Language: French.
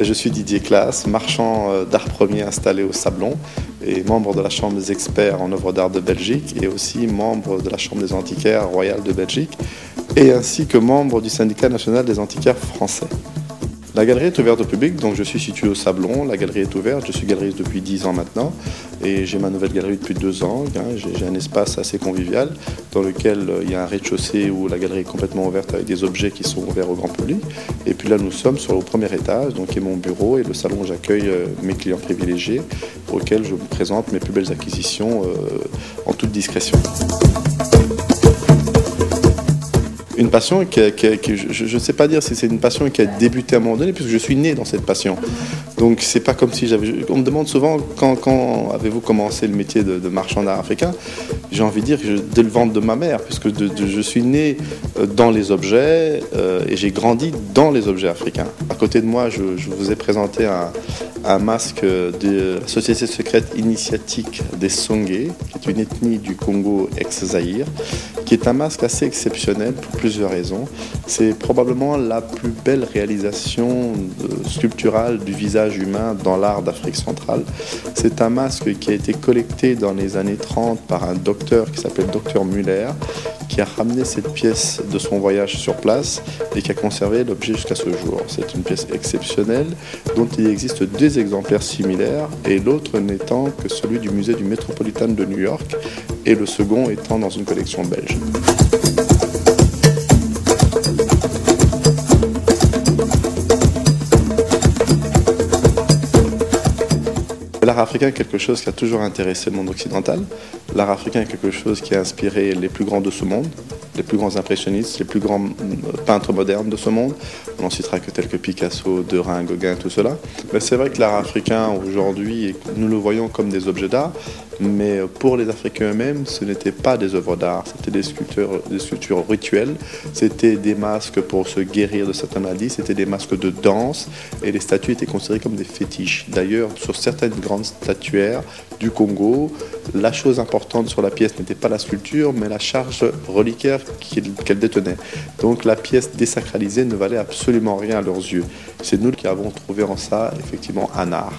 Je suis Didier Claes, marchand d'art premier installé au Sablon et membre de la Chambre des experts en œuvres d'art de Belgique et aussi membre de la Chambre des antiquaires royale de Belgique et ainsi que membre du syndicat national des antiquaires français. La galerie est ouverte au public, donc je suis situé au Sablon, la galerie est ouverte, je suis galeriste depuis 10 ans maintenant et j'ai ma nouvelle galerie depuis 2 ans. J'ai un espace assez convivial dans lequel il y a un rez-de-chaussée où la galerie est complètement ouverte avec des objets qui sont ouverts au grand public. Et puis là nous sommes sur le premier étage, donc qui est mon bureau et le salon où j'accueille mes clients privilégiés auxquels je vous présente mes plus belles acquisitions en toute discrétion. Une passion je ne sais pas dire si c'est une passion qui a débuté à un moment donné, puisque je suis né dans cette passion. Donc c'est pas comme si j'avais... On me demande souvent quand avez-vous commencé le métier de marchand d'art africain. J'ai envie de dire que dès le ventre de ma mère, puisque je suis né dans les objets et j'ai grandi dans les objets africains. À côté de moi, je vous ai présenté un masque de la société secrète initiatique des Songé, qui est une ethnie du Congo ex-Zaïre, qui est un masque assez exceptionnel pour plusieurs raisons. C'est probablement la plus belle réalisation sculpturale du visage humain dans l'art d'Afrique centrale. C'est un masque qui a été collecté dans les années 30 par un docteur qui s'appelle Dr Muller, qui a ramené cette pièce de son voyage sur place et qui a conservé l'objet jusqu'à ce jour. C'est une pièce exceptionnelle dont il existe 2 exemplaires similaires et l'autre n'étant que celui du musée du Metropolitan de New York et le second étant dans une collection belge. L'art africain est quelque chose qui a toujours intéressé le monde occidental. L'art africain est quelque chose qui a inspiré les plus grands de ce monde, les plus grands impressionnistes, les plus grands peintres modernes de ce monde. On n'en citera que tels que Picasso, Derain, Gauguin, tout cela. Mais c'est vrai que l'art africain aujourd'hui, nous le voyons comme des objets d'art, mais pour les Africains eux-mêmes, ce n'étaient pas des œuvres d'art, c'était des sculptures rituelles, c'était des masques pour se guérir de certaines maladies, c'était des masques de danse, et les statues étaient considérées comme des fétiches. D'ailleurs, sur certaines grandes statuaires du Congo, la chose importante sur la pièce n'était pas la sculpture, mais la charge reliquaire qu'elle détenait. Donc la pièce désacralisée ne valait absolument rien à leurs yeux. C'est nous qui avons trouvé en ça, effectivement, un art.